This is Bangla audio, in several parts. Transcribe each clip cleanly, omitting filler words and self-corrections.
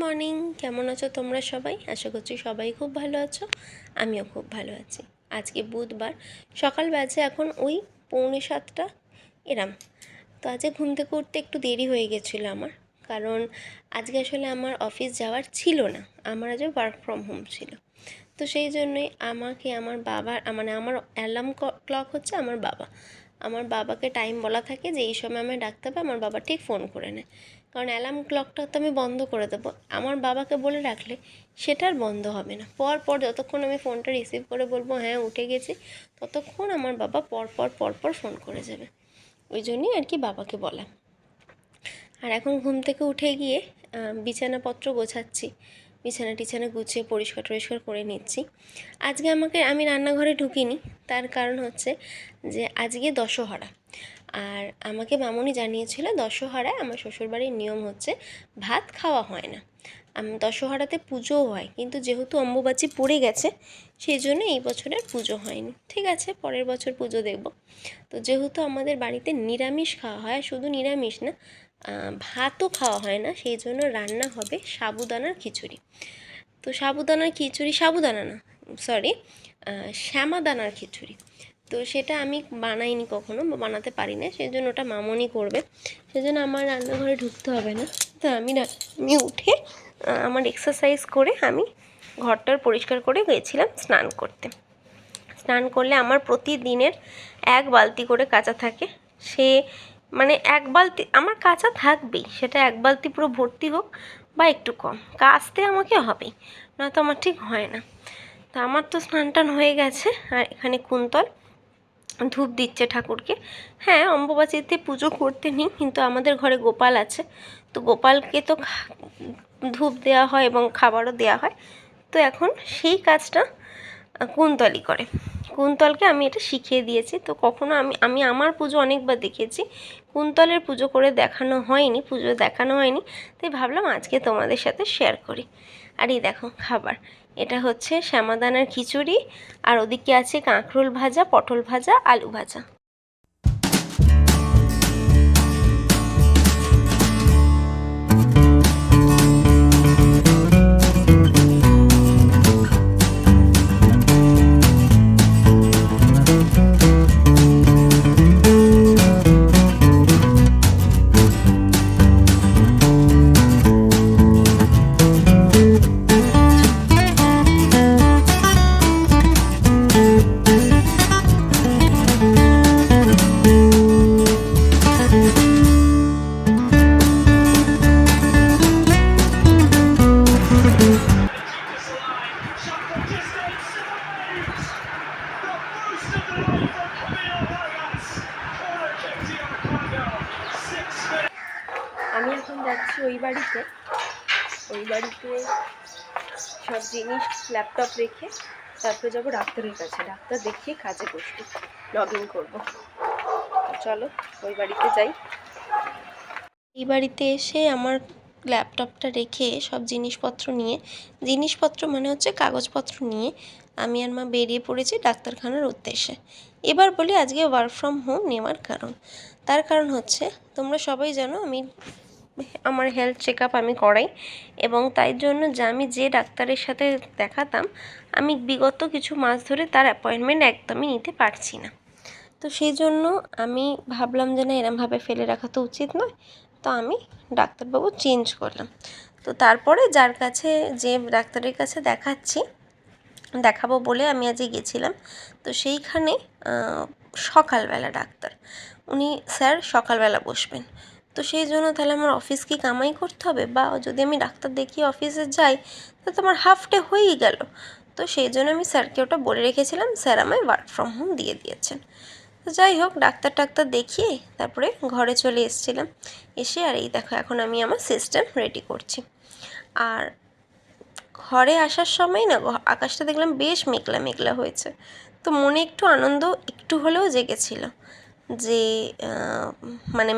মর্নিং, কেমন আছো তোমরা সবাই? আশা করছি সবাই খুব ভালো আছো, আমিও খুব ভালো আছি। আজকে বুধবার, সকাল বাজে এখন ওই 6:45 এরম। তো আজকে ঘুম থেকে উঠতে একটু দেরি হয়ে গেছিলো আমার, কারণ আজকে আসলে আমার অফিস যাওয়ার ছিল না, আমার আজকে ওয়ার্ক ফ্রম হোম ছিল। তো সেই জন্যই আমাকে আমার বাবার আমার অ্যালার্ম ক্লক হচ্ছে আমার বাবাকে টাইম বলা থাকে যে এই সময় আমায় ডাকতে হবে। আমার বাবা ঠিক ফোন করে নেয়, কারণ অ্যালার্ম ক্লকটা তো আমি বন্ধ করে দেবো, আমার বাবাকে বলে রাখলে সেটা আর বন্ধ হবে না। পর যতক্ষণ আমি ফোনটা রিসিভ করে বলবো হ্যাঁ উঠে গেছি, ততক্ষণ আমার বাবা পর ফোন করে যাবে। ওই জন্যই আর কি বাবাকে বলা। আর এখন ঘুম থেকে উঠে গিয়ে বিছানাপত্র গোছাচ্ছি, বিছানা গুছিয়ে পরিষ্কার করে নিচ্ছি। আজকে আমি রান্নাঘরে ঢুকিনি, তার কারণ হচ্ছে যে আজকে দশহরা। আর আমাকে মামুনি জানিয়েছিল দশহরায় আমার শ্বশুরবাড়ির নিয়ম হচ্ছে ভাত খাওয়া হয় না। দশহরাতে পুজোও হয়, কিন্তু যেহেতু অম্বুবাচী পড়ে গেছে সেই জন্য এই বছরের পুজো হয়নি। ঠিক আছে, পরের বছর পুজো দেখব। তো যেহেতু আমাদের বাড়িতে নিরামিষ খাওয়া হয়, শুধু নিরামিষ না, ভাতও খাওয়া হয় না, সেই জন্য রান্না হবে সাবুদানার খিচুড়ি। তো শ্যামাদানার খিচুড়ি। তো সেটা আমি বানাইনি কখনো, বানাতে পারি না, সেই জন্য ওটা মামনি করবে, সেই জন্য আমার রান্নাঘরে ঢুকতে হবে না। তো আমি উঠে আমার এক্সারসাইজ করে আমি ঘরটার পরিষ্কার করে গিয়েছিলাম স্নান করতে। স্নান করলে আমার প্রতিদিনের 1 বালতি করে কাচা থাকে, এক বালতি আমার কাচা থাকবেই, সেটা 1 বালতি পুরো ভর্তি হোক বা একটু কম, কাচতে আমাকে হবেই, নয়তো আমার ঠিক হয় না। তা আমার তো স্নান টান হয়ে গেছে, আর এখানে কুন্তল ধূপ দিচ্ছে ঠাকুরকে। হ্যাঁ, অম্বুবাচীতে পুজো করতে নেই, কিন্তু আমাদের ঘরে গোপাল আছে, তো গোপালকে তো ধূপ দেওয়া হয় এবং খাবারও দেওয়া হয়। তো এখন সেই কাজটা কুন্তলই করে। কুন্তলকে আমি এটা শিখিয়ে দিয়েছি। তো কখনো আমি আমার পুজো অনেকবার দেখিয়েছি, কুন্তলের পুজো দেখানো হয়নি, তাই ভাবলাম আজকে তোমাদের সাথে শেয়ার করি। আর এই দেখো খাবার, এটা হচ্ছে শ্যামাদানার খিচুড়ি, আর ওদিকে আছে কাঁকরোল ভাজা, পটল ভাজা, আলু ভাজা। আমি এখন যাচ্ছি ওই বাড়িতে সব জিনিস ল্যাপটপ রেখে তারপরে যাবো ডাক্তারের কাছে, ডাক্তার দেখিয়ে কাজে বসবো, লগ ইন করবো। চলো ওই বাড়িতে যাই। এই বাড়িতে এসে আমার ল্যাপটপটা রেখে সব জিনিসপত্র মানে হচ্ছে কাগজপত্র নিয়ে আমি আর মা বেরিয়ে পড়েছি ডাক্তারখানার উদ্দেশ্যে। এবার বলি আজকে ওয়ার্ক ফ্রম হোম নেওয়ার কারণ। তার কারণ হচ্ছে, তোমরা সবাই জানো আমার হেলথ চেক আপ আমি করাই, এবং তাই জন্য আমি যে ডাক্তারের সাথে দেখাতাম, আমি বিগত কিছু মাস ধরে তার অ্যাপয়েন্টমেন্ট একদমই নিতে পারছি না। তো সেই জন্য আমি ভাবলাম যে না, এরমভাবে ফেলে রাখা তো উচিত নয়। তো আমি ডাক্তারবাবু চেঞ্জ করলাম। তো তারপরে যে ডাক্তারের কাছে দেখাবো বলে আমি আজকে গেছিলাম। তো সেইখানে সকালবেলা ডাক্তার, উনি স্যার সকালবেলা বসবেন। তো সেই জন্য তাহলে আমার অফিস কি কামাই করতে হবে, বা যদি আমি ডাক্তার দেখিয়ে অফিসে যাই তাহলে তো আমার হাফ ডে হয়েই গেল। তো সেই জন্য আমি স্যারকে ওটা বলে রেখেছিলাম, স্যার আমায় ওয়ার্ক ফ্রম হোম দিয়ে দিয়েছেন। তো যাই হোক, ডাক্তার দেখিয়ে তারপরে ঘরে চলে এসেছিলাম। এসে আর এই দেখো এখন আমি আমার সিস্টেম রেডি করছি। আর ঘরে আসার সময় না আকাশটা দেখলাম বেশ মেঘলা হয়েছে, তো মনে একটু আনন্দ একটু হলেও জেগেছিল যে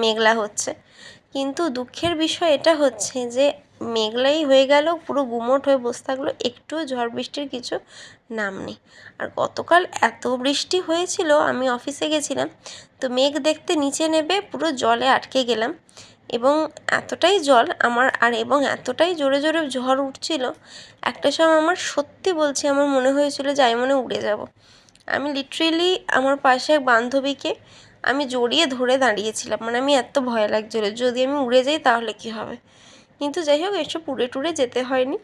মেঘলা হচ্ছে। কিন্তু দুঃখের বিষয় এটা হচ্ছে যে মেঘলাই হয়ে গেল, পুরো গুমোট হয়ে বসে থাকলো, একটুও ঝড় বৃষ্টির কিছু নাম নেই। আর গতকাল এত বৃষ্টি হয়েছিল, আমি অফিসে গেছিলাম, তো মেঘ দেখতে নিচে নেবে পুরো জলে আটকে গেলাম, এবং এতটাই জল আমার, আর এবং এতটাই জোরে জোরে ঝড় উঠছিল, একটা সময় আমার সত্যি বলছি আমার মনে হয়েছিল যে আমি মনে উড়ে যাব। আমি লিটারেলি আমার পাশে এক বান্ধবীকে আমি জড়িয়ে ধরে দাঁড়িয়েছিলাম, মানে আমি এত ভয় লাগছিল যদি আমি উড়ে যাই তাহলে কী হবে। কিন্তু যাই হোক, এসব উড়ে টুড়ে যেতে হয়নি।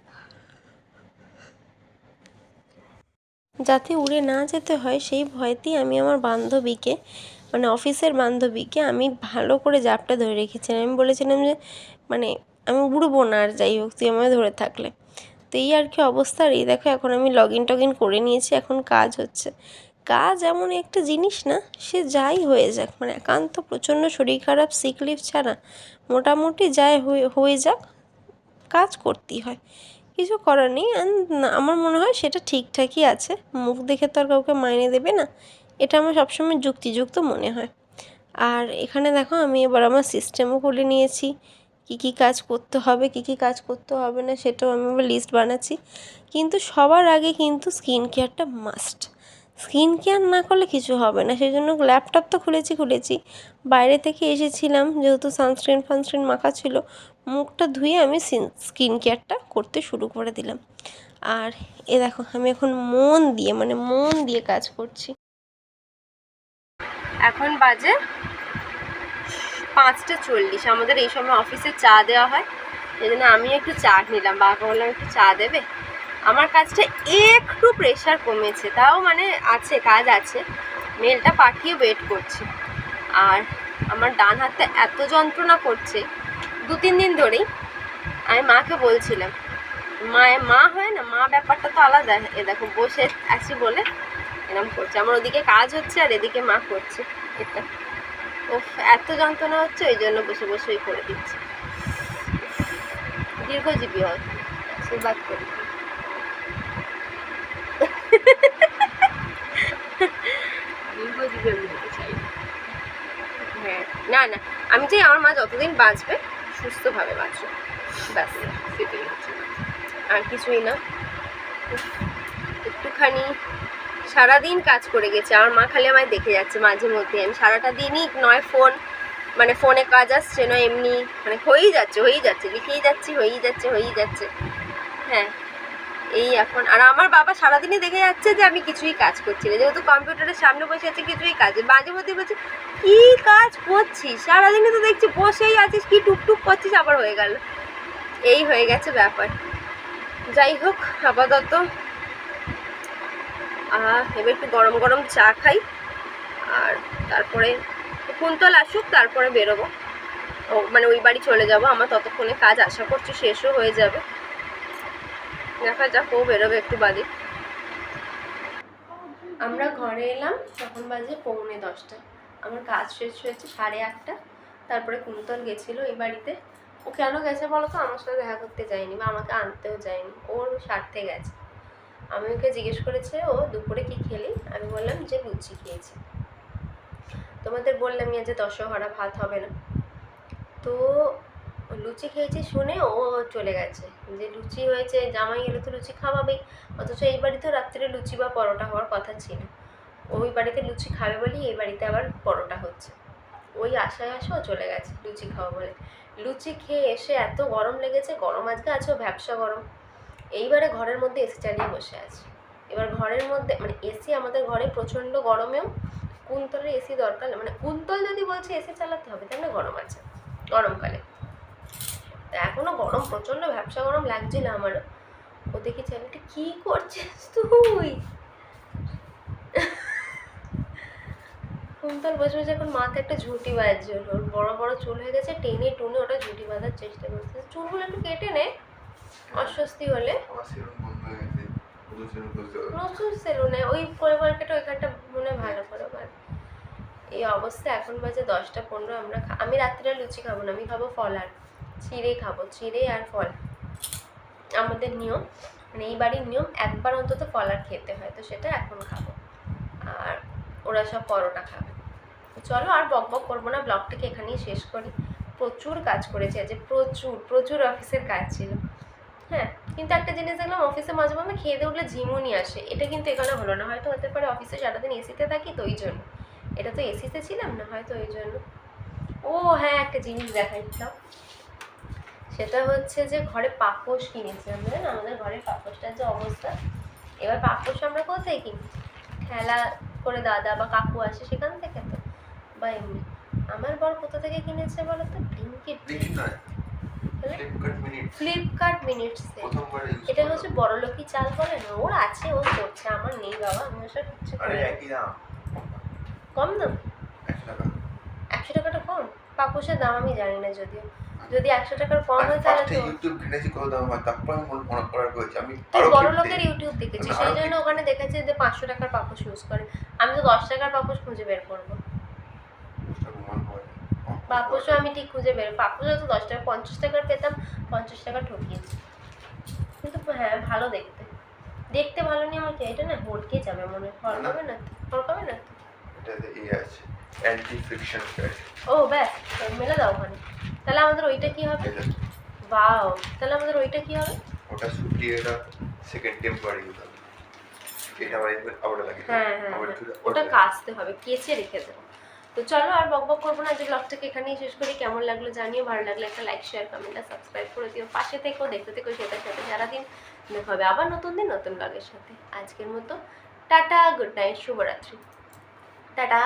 যাতে উড়ে না যেতে হয় সেই ভয়তেই আমি আমার বান্ধবীকে, মানে অফিসের বান্ধবীকে আমি ভালো করে জাপটা ধরে রেখেছিলাম। আমি বলেছিলাম যে মানে আমি উড়বো না, আর যাই হোক তুই আমায় ধরে থাকলে। তো এই আর কি অবস্থা। আর এই দেখো এখন আমি লগ ইন টগিন করে নিয়েছি, এখন কাজ হচ্ছে। কাজ এমন একটা জিনিস না, সে যাই হয়ে যাক, মানে একান্ত প্রচণ্ড শরীর খারাপ সিক লিভ ছাড়া মোটামুটি যাই হয়ে যাক কাজ করতেই হয়, কিছু করার নেই। অ্যান্ড আমার মনে হয় সেটা ঠিকঠাকই আছে। মুখ দেখে তো আর কাউকে মাইনে দেবে না, এটা আমার সবসময় যুক্তিযুক্ত মনে হয়। আর এখানে দেখো আমি এবার আমার সিস্টেমও খুলে নিয়েছি, কী কী কাজ করতে হবে কী কী কাজ করতে হবে না সেটাও আমি এবার লিস্ট বানাচ্ছি। কিন্তু সবার আগে কিন্তু স্কিন কেয়ারটা মাস্ট। স্কিন কেয়ার না করলে কিছু হবে না। সেই জন্য ল্যাপটপ তো খুলেছি, বাইরে থেকে এসেছিলাম যেহেতু সানস্ক্রিন মাখা ছিল, মুখটা ধুয়ে আমি স্কিন কেয়ারটা করতে শুরু করে দিলাম। আর এ দেখো আমি এখন মন দিয়ে কাজ করছি। এখন বাজে 5:40। আমাদের এই সময় অফিসে চা দেওয়া হয়, এই জন্য আমি একটু চা নিলাম। বাবাকে বললাম একটু চা দেবে। আমার কাজটা একটু প্রেশার কমেছে, তাও মানে আছে, কাজ আছে। মেলটা পাঠিয়ে ওয়েট করছি। আর আমার ডান হাতটা এত যন্ত্রণা করছে 2-3 দিন ধরেই। আমি মাকে বলছিলাম, মা হয় না, মা ব্যাপারটা তো আলাদা। এ দেখো বসে আছি বলে এরকম করছে, আমার ওদিকে কাজ হচ্ছে আর এদিকে মা করছে এটা। ও এত যন্ত্রণা হচ্ছে, ওই জন্য বসে বসেই করে দিচ্ছি। দীর্ঘজীবী হয়, আশীর্বাদ করি। দীর্ঘজীবী আমি হতে চাই। হ্যাঁ, না আমি চাই আমার মা যতদিন বাঁচবে সুস্থভাবে বাঁচবে, ব্যাস সেটাই হচ্ছে, আর কিছুই না। একটুখানি সারাদিন কাজ করে গেছে, আমার মা খালি আমায় দেখে যাচ্ছে মাঝে মধ্যে। আমি সারাটা দিনই নয় ফোনে কাজ আসছে, নয় এমনি মানে হয়েই যাচ্ছে, লিখেই যাচ্ছি, হয়েই যাচ্ছে। হ্যাঁ, এই এখন। আর আমার বাবা সারাদিনই দেখে যাচ্ছে যে আমি কিছুই কাজ করছি না, যেহেতু কম্পিউটারের সামনে বসে আছে কিছুই কাজ। মাঝে মধ্যে বলছে কী কাজ করছিস, সারাদিনে তো দেখছি বসেই আছিস, কি টুকটুক করছিস, আবার হয়ে গেল। এই হয়ে গেছে ব্যাপার। যাই হোক, আপাতত এবার একটু গরম গরম চা খাই, আর তারপরে কুন্তল আসুক, তারপরে বেরোবো। মানে ওই বাড়ি চলে যাব। আমার ততক্ষণে কাজ আশা করছি শেষও হয়ে যাবে। দেখা যাক, ও বেরোবে একটু বাদে। আমরা ঘরে এলাম, তখন বাজে 9:45। আমার কাজ শেষ হয়েছে 8:30। তারপরে কুন্তল গেছিলো এই বাড়িতে। ও কেন গেছে বলো তো, আমার সাথে দেখা করতে যায়নি বা আমাকে আনতেও যায়নি, ওর স্বার্থে গেছে। আমি ওকে জিজ্ঞেস করেছে ও দুপুরে কি খেলি, আমি বললাম যে লুচি খেয়েছি। তোমাদের বললামই যে দশহরা ভাত হবে না, তো লুচি খেয়েছি শুনে ও চলে গেছে যে লুচি হয়েছে, জামাই এলে তো লুচি খাওয়াবেই। অথচ এই বাড়িতে রাত্রে লুচি বা পরোটা হওয়ার কথা ছিল। ওই বাড়িতে লুচি খাবে বলেই এই বাড়িতে আবার পরোটা হচ্ছে। ওই আশায় ও চলে গেছে লুচি খাওয়া বলে। লুচি খেয়ে এসে এত গরম লেগেছে, গরম আজকে আছে ভ্যাপসা গরম। এইবারে ঘরের মধ্যে এসি চালিয়ে বসে আছে। এবার ঘরের মধ্যে মানে এসি আমাদের ঘরে প্রচণ্ড গরমেও কুন্তলের এসি দরকার, মানে কুন্তল যদি বলছে এসি চালাতে হবে তাহলে গরম আছে গরমকালে। তা এখনও গরম, প্রচণ্ড ভ্যাপসা গরম লাগছিল আমারও। ও দেখি ছেলেটা কী করছিস তুই। কুন্তল বসে বসে এখন মাথায় একটা ঝুঁটি বাঁধছে, ওর বড় বড় চুল হয়ে গেছে, টেনে টুনে ওটা ঝুঁটি বাঁধার চেষ্টা করছে। চুলগুলো একটু কেটে নে, অস্বস্তি হলে। নতুন সেলুনে ওই পরিবারটা ওইখানটা মনে ভালো করে বাঁধ। এই অবস্থা। এখন বাজে 10:15। আমি রাত্রে লুচি খাবো না, আমি খাবো ফল আর চিড়ে খাবো, চিড়ে আর ফল। আমাদের নিয়ম, মানে এই বাড়ির নিয়ম একবার অন্তত ফল আর খেতে হয়, তো সেটা এখন খাবো। আর ওরা সব পরোটা খাবে। চলো আর বক বক করবো না, ব্লগটাকে এখানেই শেষ করি। প্রচুর কাজ করেছি আজ, প্রচুর অফিসের কাজ ছিল। হ্যাঁ, কিন্তু একটা জিনিস দেখলাম, অফিসে মাঝে মাঝে খেয়ে দিয়ে উঠলে ঝিমুনি আসে, এটা কিন্তু এখানে হলো না। হয়তো হতে পারে অফিসে সারাদিন এসিতে থাকি তো ওই জন্য, এটা তো এসিতে ছিলাম না, হয়তো ওই জন্য। ও হ্যাঁ, একটা জিনিস দেখাইছিলাম, সেটা হচ্ছে যে ঘরে পাপোশ কিনেছি আমরা, না আমাদের ঘরের পাপোশটার যে অবস্থা। এবার পাপোশ আমরা কোথায় কিনি, খেলা করে দাদা বা কাকু আসে সেখান থেকে তো, বা এমনি। আমার বর কোথা থেকে কিনেছে বলো তো? ব্লিঙ্কিট। Flipkart minutes. এটা হচ্ছে বড়লোকি চাল বলে না, ওর আছে, ও করছে, আমার নেই বাবা, আমি ওসব কিচ্ছু করি না। কম দাম, 100 টাকাটা কম। পাপোশের দাম আমি জানি না, যদিও যদি 100 টাকার কম হয় তাহলে তো ইউটিউব ঘেটেছি কত দাম হয়, তারপর আমি অর্ডার করেছি। আমি তুই বড় লোকের ইউটিউব দেখেছি, সেই জন্য ওখানে দেখেছি যে 500 টাকার পাপোশ ইউজ করে। আমি তো 10 টাকার পাপোশ খুঁজে বের করবো। পাপোশও আমি ঠিক খুঁজে বের, পাপোশও তো 10 টাকা 50 টাকার পেতাম, 50 টাকা ঠকিয়েছি। কিন্তু হ্যাঁ ভালো দেখতে, দেখতে ভালো নেই আমার কি, এটা না হলকে যাবে মনে হয়, হলকাবে না, হলকাবে না। এটাতে আছে অ্যান্টি ফ্রিকশন প্যাড। ও ব্যাস, মেলে দাও ওখানে। তাহলে আমাদের ওইটা কি হবে? বাও, তাহলে আমাদের ওইটা কি হবে? ওটা শুকিয়ে এটা সেকেন্ড টেম্পোরারি হবে, এটা আবার লাগিয়ে হ্যাঁ হ্যাঁ, ওটা কাচতে হবে, কেচে রেখে দেবো। তো চলো আর বকবক করবো না, যে ব্লগটাকে এখানেই শেষ করি। কেমন লাগলো জানিও, ভালো লাগলে একটা লাইক শেয়ার কমেন্ট আর সাবস্ক্রাইব করে দিও, পাশে থেকেও দেখতে থেকো সেটার সাথে। সারাদিন দেখা হবে আবার নতুন দিন নতুন ব্লগের সাথে। আজকের মতো টাটা, গুড নাইট, শুভরাত্রি, টাটা।